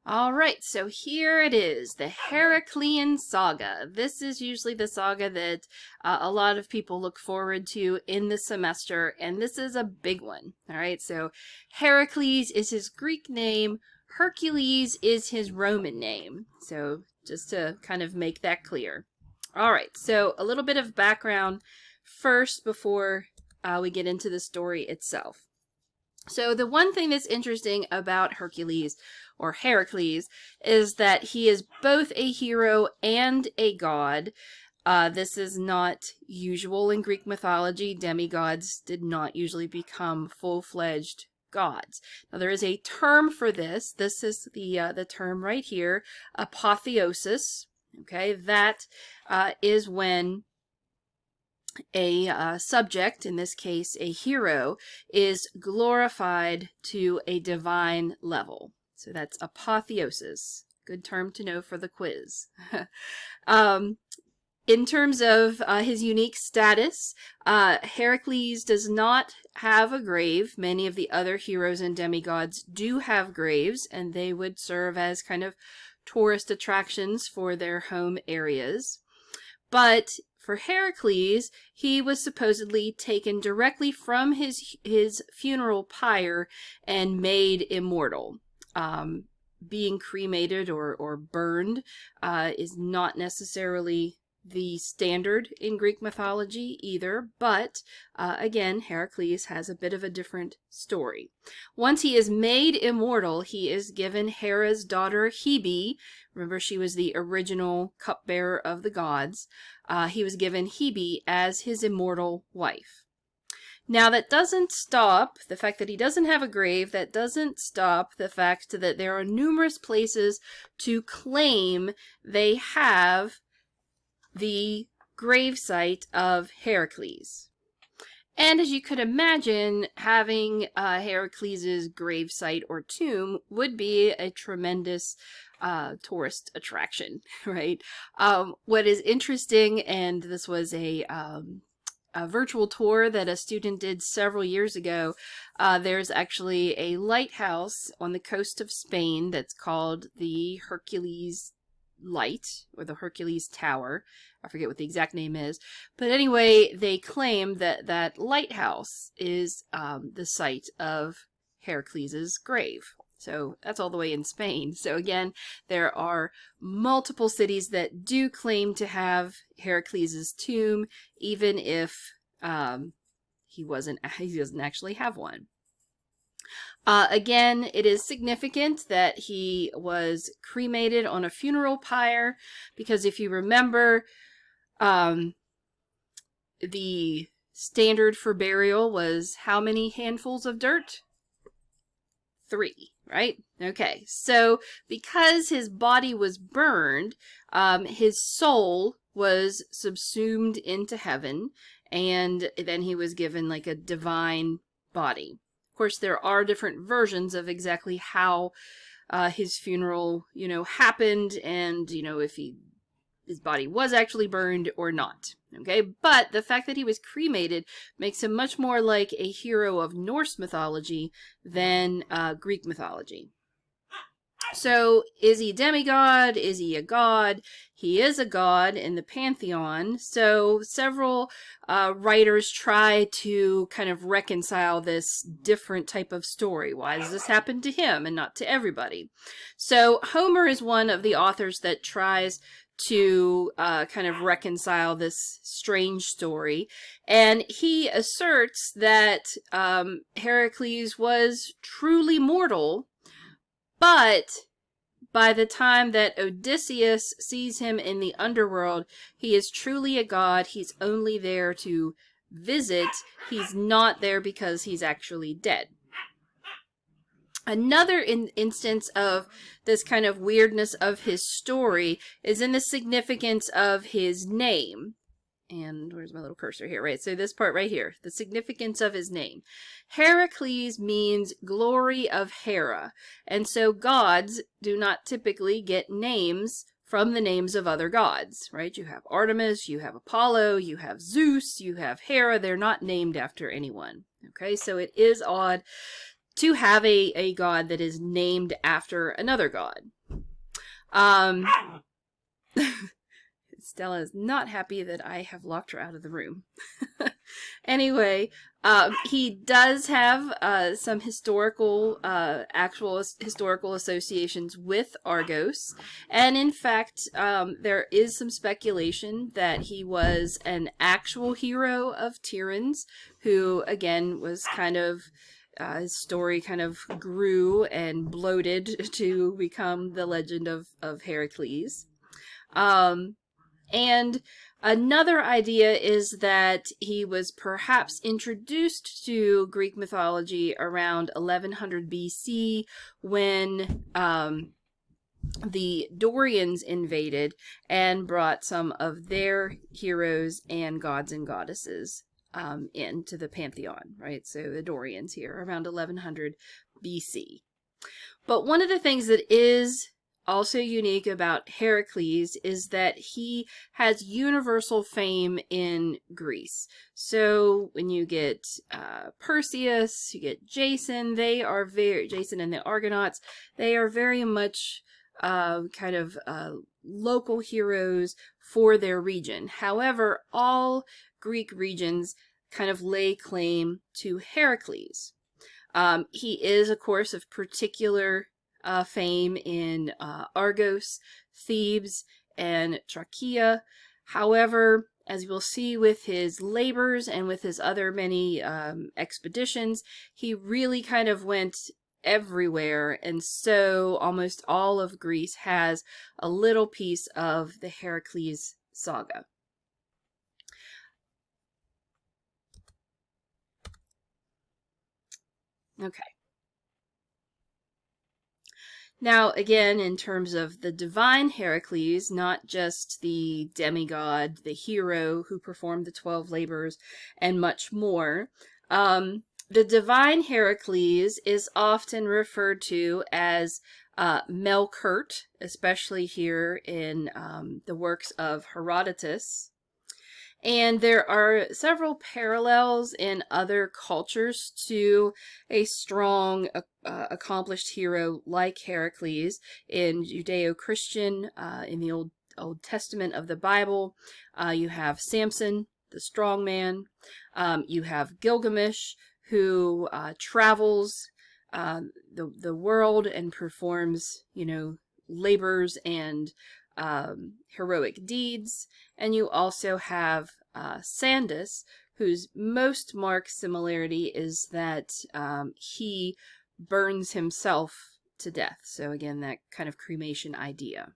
All right, so here it is, the Heraclean saga. This is usually the saga that a lot of people look forward to in the semester, and this is a big one. All right, so Heracles is his Greek name, Hercules is his Roman name. So just to kind of make that clear. All right, so a little bit of background first before we get into the story itself. So the one thing that's interesting about Hercules, or Heracles, is that he is both a hero and a god. This is not usual in Greek mythology. Demigods did not usually become full-fledged gods. Now there is a term for this. This is the term right here, apotheosis. Okay, that is when a subject, in this case a hero, is glorified to a divine level. So that's apotheosis. Good term to know for the quiz. In terms of his unique status, Heracles does not have a grave. Many of the other heroes and demigods do have graves, and they would serve as kind of tourist attractions for their home areas. But for Heracles, he was supposedly taken directly from his funeral pyre and made immortal. Being cremated or burned is not necessarily the standard in Greek mythology either, but again, Heracles has a bit of a different story. Once he is made immortal, he is given Hera's daughter Hebe. Remember, she was the original cupbearer of the gods. He was given Hebe as his immortal wife. Now, that doesn't stop the fact that he doesn't have a grave. That doesn't stop the fact that there are numerous places to claim they have the gravesite of Heracles. And as you could imagine, having Heracles' gravesite or tomb would be a tremendous tourist attraction, right? What is interesting, and this was a virtual tour that a student did several years ago, there's actually a lighthouse on the coast of Spain that's called the Hercules Light, or the Hercules Tower. I forget what the exact name is. But anyway, they claim that that lighthouse is the site of Heracles' grave. So that's all the way in Spain. So again, there are multiple cities that do claim to have Heracles' tomb, even if he doesn't actually have one. Again, it is significant that he was cremated on a funeral pyre, because if you remember, the standard for burial was how many handfuls of dirt? 3, right? Okay, so because his body was burned, his soul was subsumed into heaven, and then he was given like a divine body. Of course, there are different versions of exactly how his funeral, happened, and, if his body was actually burned or not. Okay, but the fact that he was cremated makes him much more like a hero of Norse mythology than Greek mythology. So, is he a demigod? Is he a god? He is a god in the pantheon. So, several writers try to kind of reconcile this different type of story. Why does this happen to him and not to everybody? So, Homer is one of the authors that tries to kind of reconcile this strange story. And he asserts that Heracles was truly mortal, but by the time that Odysseus sees him in the underworld, he is truly a god. He's only there to visit. He's not there because he's actually dead. Another instance of this kind of weirdness of his story is in the significance of his name. And where's my little cursor here? Right, so this part right here, the significance of his name. Heracles means glory of Hera. And so gods do not typically get names from the names of other gods, right? You have Artemis, you have Apollo, you have Zeus, you have Hera. They're not named after anyone. Okay, so it is odd to have a god that is named after another god. Stella is not happy that I have locked her out of the room. Anyway, he does have some actual historical associations with Argos. And in fact, there is some speculation that he was an actual hero of Tiryns, who, again, was kind of... his story kind of grew and bloated to become the legend of Heracles. And another idea is that he was perhaps introduced to Greek mythology around 1100 BC when the Dorians invaded and brought some of their heroes and gods and goddesses into the pantheon, right? So the Dorians here around 1100 BC. But one of the things that is also unique about Heracles is that he has universal fame in Greece. So when you get Perseus, you get Jason, Jason and the Argonauts, they are very much kind of local heroes for their region. However, all Greek regions kind of lay claim to Heracles. He is, of course, of particular fame in Argos, Thebes, and Trachea. However, as we'll see with his labors and with his other many expeditions, he really kind of went everywhere, and so almost all of Greece has a little piece of the Heracles saga. Okay. Now, again, in terms of the divine Heracles, not just the demigod, the hero who performed the 12 labors, and much more, the divine Heracles is often referred to as Melkert, especially here in the works of Herodotus. And there are several parallels in other cultures to a strong, accomplished hero like Heracles in Judeo-Christian, in the Old Testament of the Bible. You have Samson, the strong man. You have Gilgamesh, who travels the world and performs, labors and heroic deeds. And you also have Sandus, whose most marked similarity is that he burns himself to death. So again, that kind of cremation idea.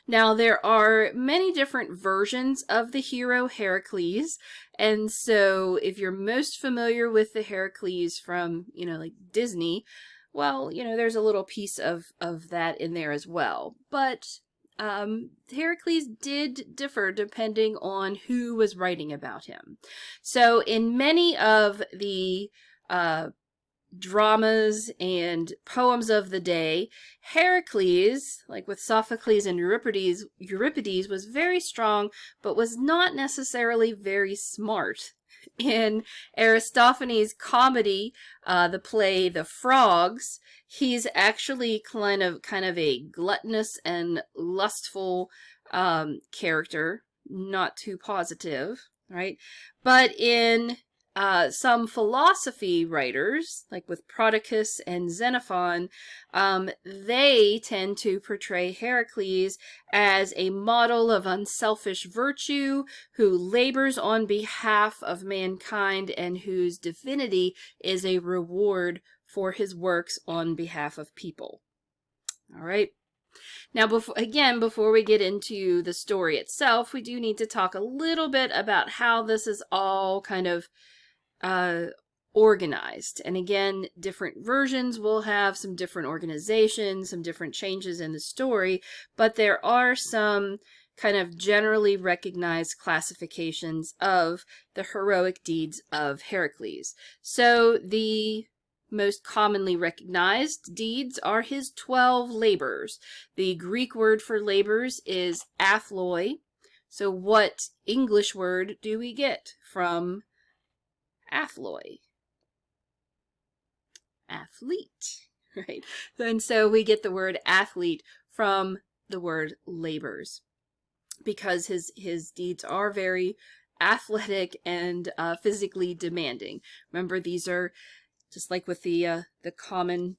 Now, there are many different versions of the hero Heracles, and so if you're most familiar with the Heracles from, like Disney, well, there's a little piece of that in there as well. But Heracles did differ depending on who was writing about him. So in many of the dramas and poems of the day, Heracles, like with Sophocles and Euripides was very strong, but was not necessarily very smart. In Aristophanes' comedy, the play The Frogs, he's actually kind of a gluttonous and lustful character, not too positive, right? But in some philosophy writers, like with Prodicus and Xenophon, they tend to portray Heracles as a model of unselfish virtue who labors on behalf of mankind and whose divinity is a reward for his works on behalf of people. All right. Now, before we get into the story itself, we do need to talk a little bit about how this is all kind of organized. And again, different versions will have some different organizations, some different changes in the story, but there are some kind of generally recognized classifications of the heroic deeds of Heracles. So the most commonly recognized deeds are his 12 labors. The Greek word for labors is athloi. So what English word do we get from athloi? athlete, right? And so we get the word athlete from the word labors, because his deeds are very athletic and physically demanding. Remember, these are just like with the common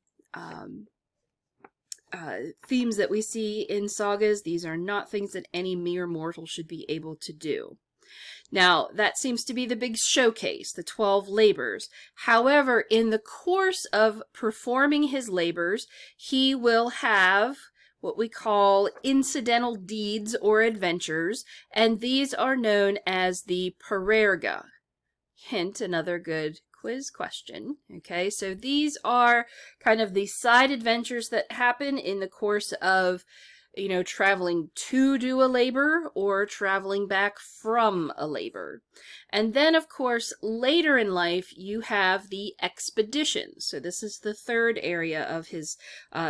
themes that we see in sagas. These are not things that any mere mortal should be able to do. Now, that seems to be the big showcase, the 12 labors. However, in the course of performing his labors, he will have what we call incidental deeds or adventures, and these are known as the parerga. Hint, another good quiz question. Okay, so these are kind of the side adventures that happen in the course of, you know, traveling to do a labor or traveling back from a labor. And then, of course, later in life, you have the expeditions. So this is the third area of his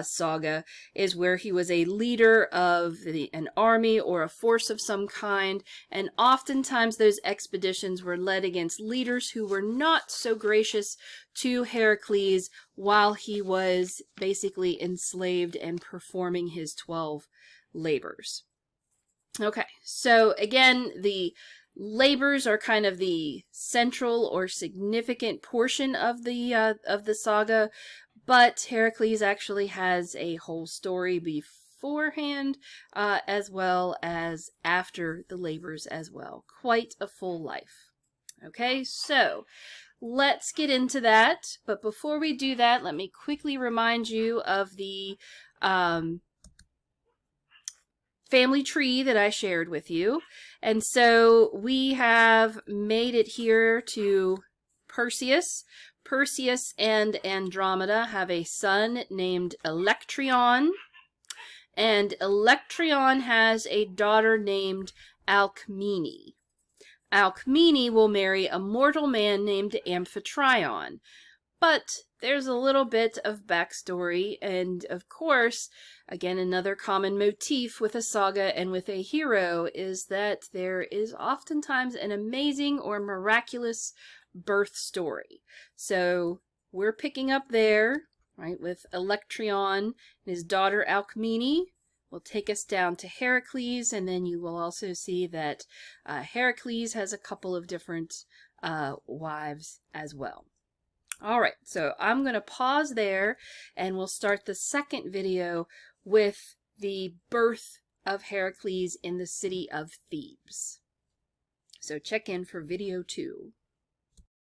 saga, is where he was a leader of an army or a force of some kind. And oftentimes those expeditions were led against leaders who were not so gracious to Heracles while he was basically enslaved and performing his 12 labors. Okay, so again, the labors are kind of the central or significant portion of the saga, but Heracles actually has a whole story beforehand, as well as after the labors as well. Quite a full life. Okay, so let's get into that. But before we do that, let me quickly remind you of the family tree that I shared with you. And so we have made it here to Perseus. Perseus and Andromeda have a son named Electron, and Electron has a daughter named Alcmene. Alcmene will marry a mortal man named Amphitryon. But there's a little bit of backstory, and of course, again, another common motif with a saga and with a hero is that there is oftentimes an amazing or miraculous birth story. So we're picking up there, right, with Electron and his daughter Alcmene. Will take us down to Heracles, and then you will also see that Heracles has a couple of different wives as well. All right, so I'm going to pause there, and we'll start the second video with the birth of Heracles in the city of Thebes. So check in for video 2.